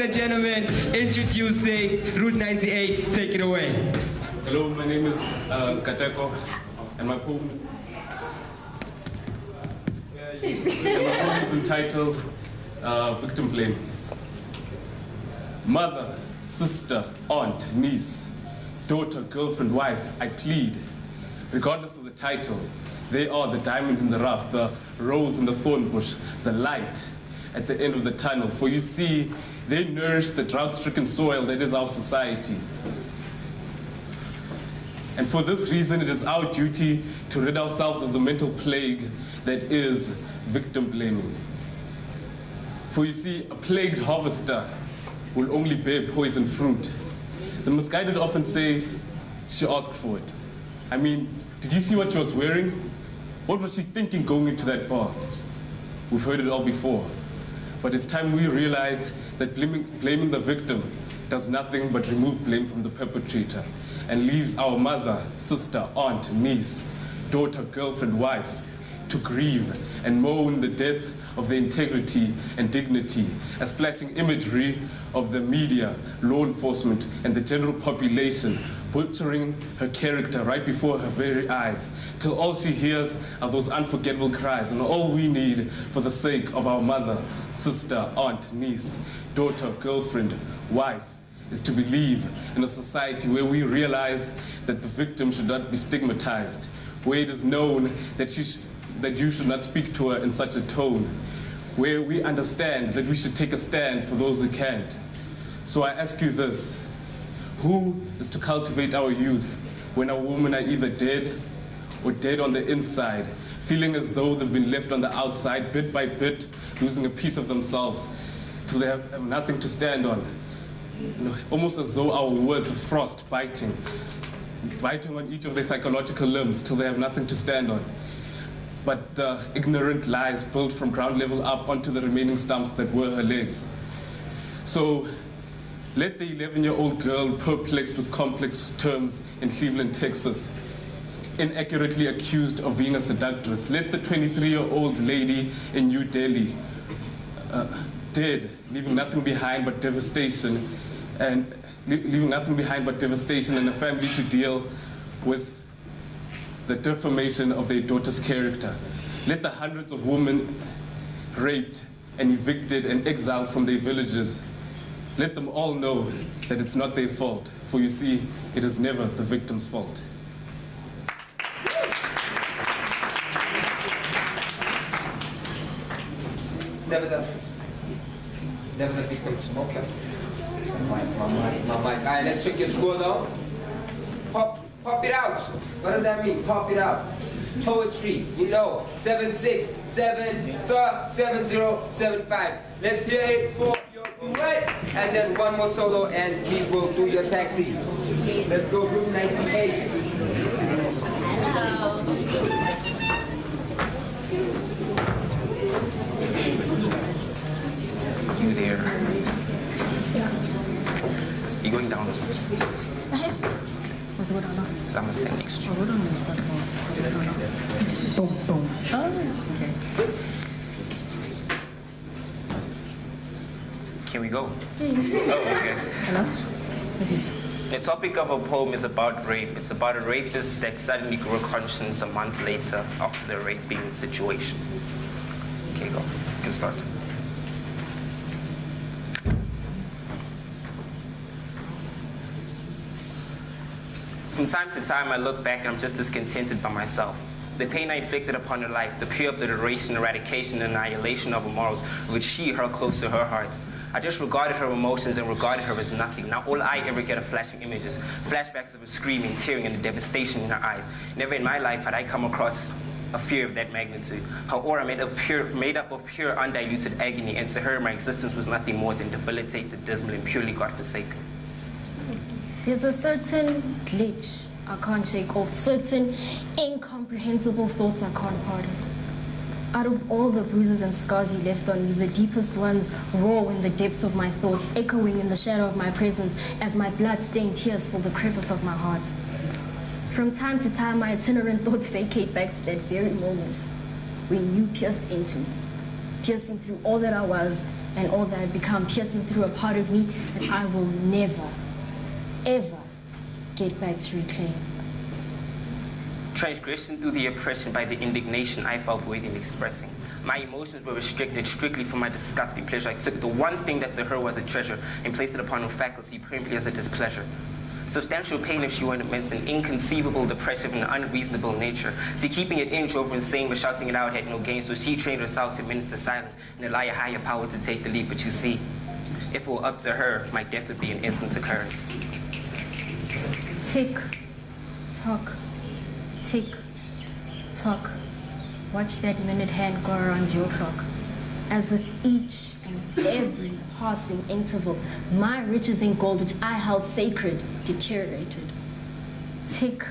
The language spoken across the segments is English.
and gentlemen, introducing Route 98. Take it away. Hello, my name is Kateko, and my poem is entitled Victim Blame. Mother, sister, aunt, niece, daughter, girlfriend, wife, I plead. Regardless of the title, they are the diamond in the rough, the rose in the thorn bush, the light at the end of the tunnel. For you see, they nourish the drought-stricken soil that is our society. And for this reason, it is our duty to rid ourselves of the mental plague that is victim blaming. For you see, a plagued harvester will only bear poison fruit. The misguided often say she asked for it. I mean, did you see what she was wearing? What was she thinking going into that bar? We've heard it all before. But it's time we realize that blaming the victim does nothing but remove blame from the perpetrator and leaves our mother, sister, aunt, niece, daughter, girlfriend, wife to grieve and moan the death of their integrity and dignity as flashing imagery of the media, law enforcement, and the general population butchering her character right before her very eyes, till all she hears are those unforgettable cries. And all we need for the sake of our mother, sister, aunt, niece, daughter, girlfriend, wife, is to believe in a society where we realize that the victim should not be stigmatized, where it is known that you should not speak to her in such a tone, where we understand that we should take a stand for those who can't. So I ask you this: who is to cultivate our youth when our women are either dead or dead on the inside, feeling as though they've been left on the outside, bit by bit, losing a piece of themselves, till they have nothing to stand on? You know, almost as though our words are frost biting on each of their psychological limbs till they have nothing to stand on. But the ignorant lies built from ground level up onto the remaining stumps that were her legs. So let the 11-year-old girl perplexed with complex terms in Cleveland, Texas, inaccurately accused of being a seductress. Let the 23-year-old lady in New Delhi, dead, leaving nothing behind but devastation, and a family to deal with the defamation of their daughter's character. Let the hundreds of women raped and evicted and exiled from their villages, let them all know that it's not their fault. For you see, it is never the victim's fault. It's never the victim's fault. My mic. Alright, let's check your score though. Pop it out. What does that mean? Pop it out. Poetry, you know, 767 7075. Let's hear it for your duet. And then one more solo and we will do your tag team. Let's go, Route 98. Hello. You there? You going down? What's going on? Because I'm going to stand next to you. Hold on a second. What's going on? Boom, boom. Oh, okay. Can we go? Oh, okay. Hello? The topic of a poem is about rape. It's about a rapist that suddenly grew conscious a month later after the raping situation. Okay, go. You can start. From time to time, I look back and I'm just discontented by myself. The pain I inflicted upon her life, the pure obliteration, eradication, and annihilation of her morals, which she held close to her heart. I just regarded her emotions and regarded her as nothing. Now all I ever get are flashing images, flashbacks of her screaming, tearing, and the devastation in her eyes. Never in my life had I come across a fear of that magnitude. Her aura made up of pure, undiluted agony, and to her my existence was nothing more than debilitated, dismal, and purely godforsaken. There's a certain glitch I can't shake off, certain incomprehensible thoughts I can't pardon. Out of all the bruises and scars you left on me, the deepest ones roar in the depths of my thoughts, echoing in the shadow of my presence as my blood-stained tears fill the crevice of my heart. From time to time, my itinerant thoughts vacate back to that very moment when you piercing through all that I was and all that had become piercing through a part of me that I will never, ever get back to reclaim. Transgression through the oppression by the indignation I felt worthy in expressing. My emotions were restricted strictly for my disgusting pleasure. I took the one thing that to her was a treasure and placed it upon her faculty promptly as a displeasure. Substantial pain if she were immense, an inconceivable depression of an unreasonable nature. See, keeping it in drove her insane, but shouting it out had no gain, so she trained herself to minister silence and allow a higher power to take the lead. But you see, if it were up to her, my death would be an instant occurrence. Tick, tock, tick, tock. Watch that minute hand go around your clock. As with each and every passing interval, my riches in gold, which I held sacred, deteriorated. Tick,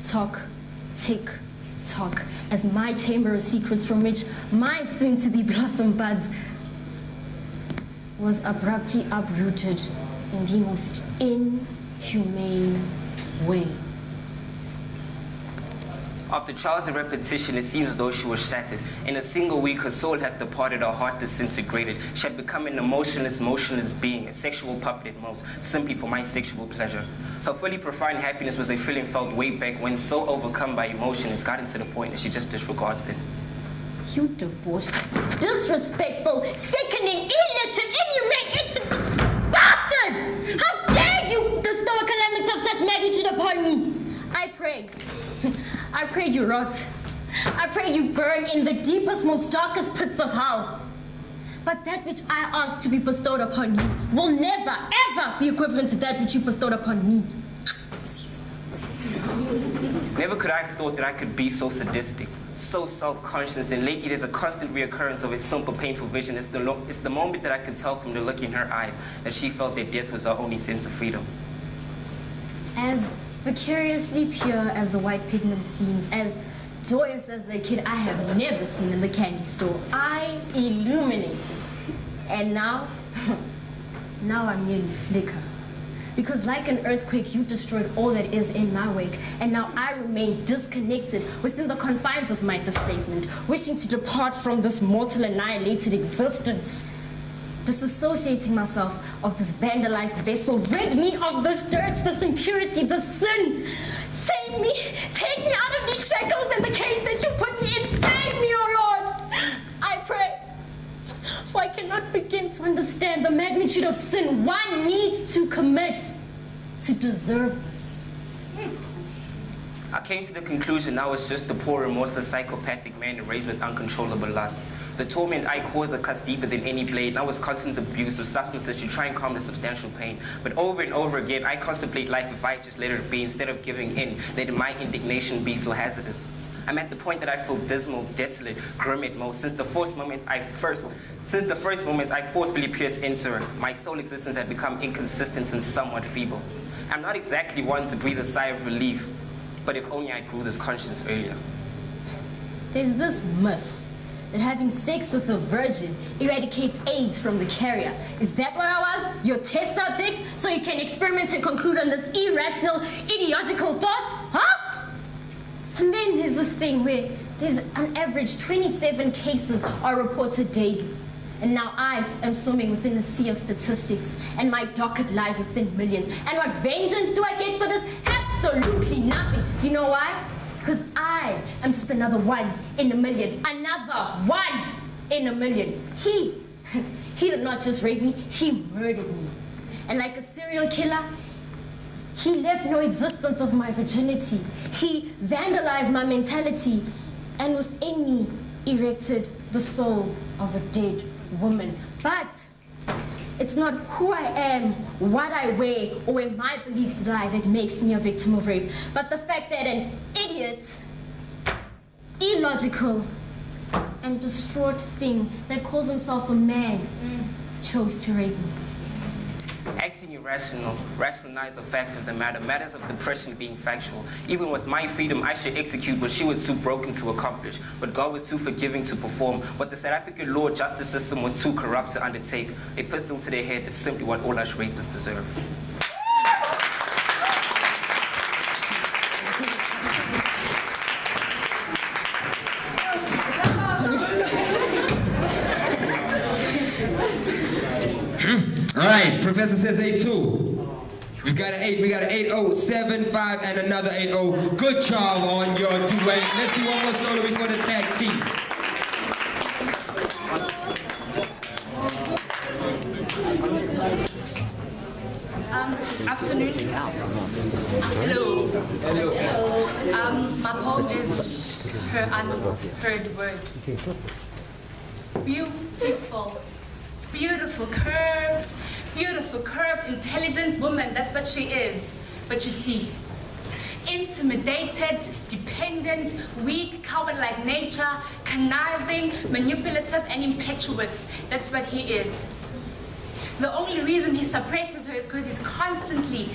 tock, tick, tock, as my chamber of secrets from which my soon-to-be blossom buds was abruptly uprooted in the most inhumane way. After trials and repetition, it seems as though she was shattered. In a single week, her soul had departed, her heart disintegrated. She had become an emotionless, motionless being, a sexual puppet at most, simply for my sexual pleasure. Her fully profound happiness was a feeling felt way back when, so overcome by emotion, it's gotten to the point that she just disregards it. You debauched, disrespectful, sickening, illiterate, inhumane, bastard! How dare you bestow a calamity of such magnitude upon me? I pray you rot. I pray you burn in the deepest, most darkest pits of hell. But that which I ask to be bestowed upon you will never, ever be equivalent to that which you bestowed upon me. Never could I have thought that I could be so sadistic, so self-conscious, and lately there's a constant reoccurrence of a simple, painful vision. It's the moment that I could tell from the look in her eyes that she felt that death was her only sense of freedom. As vicariously pure as the white pigment seems, as joyous as the kid I have never seen in the candy store, I illuminated. And now, now I merely flicker. Because like an earthquake, you destroyed all that is in my wake, and now I remain disconnected within the confines of my displacement, wishing to depart from this mortal annihilated existence. Disassociating myself of this vandalized vessel, rid me of this dirt, this impurity, this sin. Save me, take me out of these shackles and the cage that you put me in. Save me, oh Lord, I pray. For I cannot begin to understand the magnitude of sin one needs to commit to deserve this. I came to the conclusion I was just a poor, remorseless, psychopathic man enraged with uncontrollable lust. The torment I caused a cuts deeper than any blade, and I was constant abuse of substances to try and calm the substantial pain. But over and over again, I contemplate life if I just let it be, instead of giving in, letting my indignation be so hazardous. I'm at the point that I feel dismal, desolate, grim at most. Since the first moments I forcefully pierced into her, my sole existence had become inconsistent and somewhat feeble. I'm not exactly one to breathe a sigh of relief, but if only I grew this conscience earlier. There's this myth that having sex with a virgin eradicates AIDS from the carrier. Is that what I was? Your test subject? So you can experiment and conclude on this irrational, idiotical thought? Huh? And then there's this thing where there's an average 27 cases are reported daily. And now I am swimming within a sea of statistics, and my docket lies within millions. And what vengeance do I get for this? Absolutely nothing. You know why? Because I am just another one in a million. Another one in a million. He did not just rape me, he murdered me. And like a serial killer, he left no existence of my virginity. He vandalized my mentality, and within me erected the soul of a dead woman. But it's not who I am, what I weigh, or where my beliefs lie that makes me a victim of rape, but the fact that an idiot, illogical, and distraught thing that calls himself a man chose to rape me. Acting irrational, rationalize the fact of the matter, matters of depression being factual. Even with my freedom, I should execute what she was too broken to accomplish, what God was too forgiving to perform, what the South African law justice system was too corrupt to undertake. A pistol to their head is simply what all us rapists deserve. All right, Professor says 8-2. We got an 8, we got an 8-0, 7-5, and another 8-0. Good job on your duet. Let's do one more solo before the tag team. Afternoon. Hello. My poem is Her Unheard Words. Beautiful, beautiful, curved, intelligent woman. That's what she is. But you see, intimidated, dependent, weak, coward-like nature, conniving, manipulative, and impetuous. That's what he is. The only reason he suppresses her is because he's constantly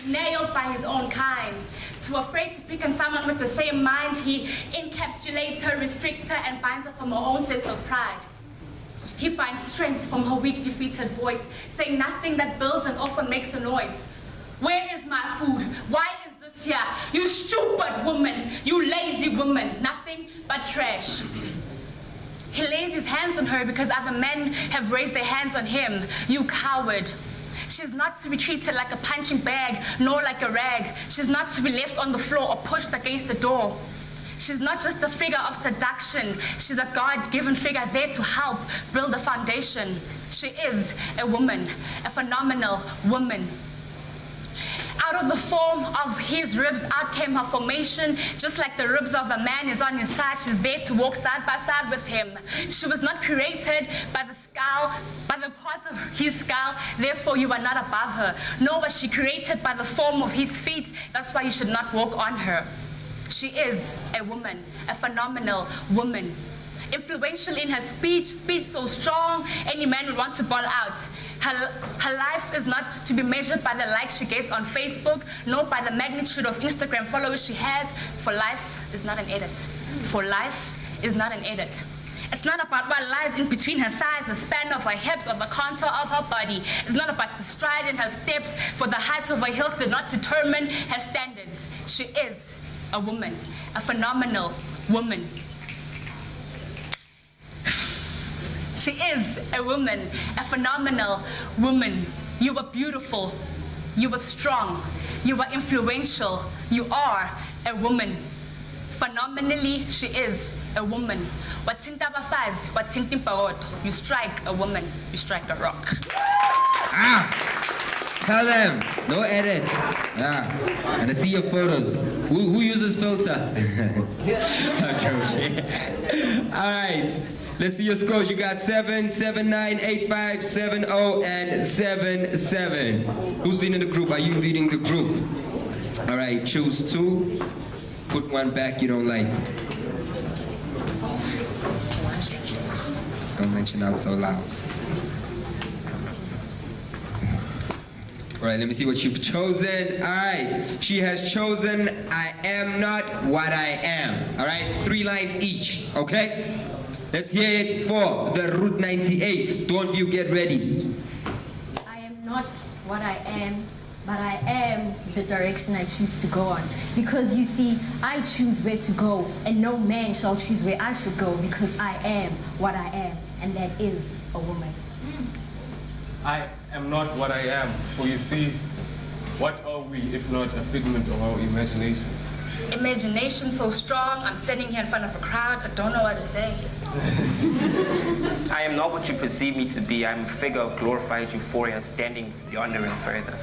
nailed by his own kind. Too afraid to pick on someone with the same mind, he encapsulates her, restricts her, and binds her from her own sense of pride. He finds strength from her weak, defeated voice, saying nothing that builds and often makes a noise. Where is my food? Why is this here? You stupid woman, you lazy woman, nothing but trash. He lays his hands on her because other men have raised their hands on him. You coward. She's not to be treated like a punching bag, nor like a rag. She's not to be left on the floor or pushed against the door. She's not just a figure of seduction. She's a God-given figure there to help build a foundation. She is a woman, a phenomenal woman. Out of the form of his ribs, out came her formation. Just like the ribs of a man is on his side, she's there to walk side by side with him. She was not created by the skull, by the parts of his skull. Therefore, you are not above her. Nor was she created by the form of his feet. That's why you should not walk on her. She is a woman, a phenomenal woman. Influential in her speech so strong, any man would want to ball out. Her life is not to be measured by the likes she gets on Facebook, nor by the magnitude of Instagram followers she has. For life is not an edit. For life is not an edit. It's not about what lies in between her thighs, the span of her hips, or the contour of her body. It's not about the stride in her steps, for the height of her heels did not determine her standards. She is a woman, a phenomenal woman. She is a woman, a phenomenal woman. You are beautiful. You are strong. You are influential. You are a woman. Phenomenally, she is a woman. You strike a woman, you strike a rock. Tell them, no edit. And I see your photos. Who uses filter? I'm joking. All right. Let's see your scores. You got 7, 7, 9, 8, 5, 7, 0, and 7, 7. Who's leading the group? Are you leading the group? All right, choose 2. Put one back you don't like. Don't mention out so loud. All right, let me see what you've chosen. All right, she has chosen I am not what I am. All right, 3 lines each, okay? Let's hear it for the Route 98. Two of you get ready. I am not what I am, but I am the direction I choose to go on. Because you see, I choose where to go, and no man shall choose where I should go, because I am what I am, and that is a woman. I am not what I am, for you see, what are we if not a figment of our imagination? Imagination so strong, I'm standing here in front of a crowd, I don't know what to say. I am not what you perceive me to be. I'm a figure of glorified euphoria standing yonder and further.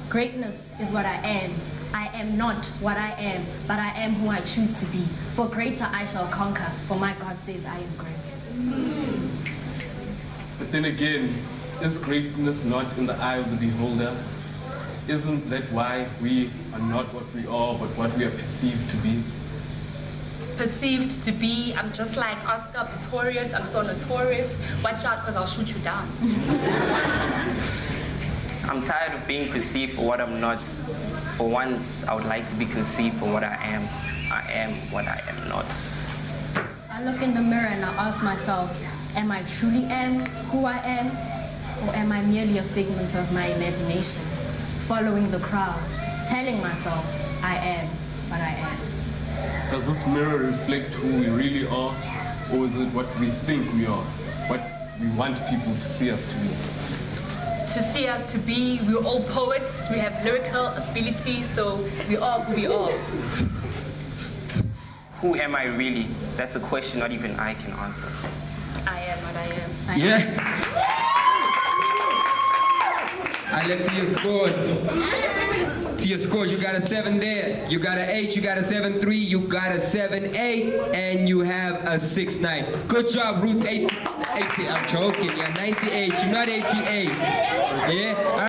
Greatness is what I am. I am not what I am, but I am who I choose to be. For greater I shall conquer, for my God says I am great. But then again, is greatness not in the eye of the beholder? Isn't that why we are not what we are, but what we are perceived to be? Perceived to be, I'm just like Oscar Pistorius, I'm so notorious. Watch out, because I'll shoot you down. I'm tired of being perceived for what I'm not. For once, I would like to be conceived for what I am. I am what I am not. I look in the mirror and I ask myself, am I truly who I am? Or am I merely a figment of my imagination? Following the crowd, telling myself, I am what I am. Does this mirror reflect who we really are, or is it what we think we are? What we want people to see us to be. To see us to be, we're all poets, we have lyrical ability, so we are who we are. Who am I really? That's a question not even I can answer. I am what I am. Yeah. Alright, let's see your scores. See your scores. You got a 7 there. You got an 8. You got a 7-3. You got a 7-8, and you have a 6-9. Good job, Ruth. 80. I'm joking. You're 98. You're not 88. Yeah. All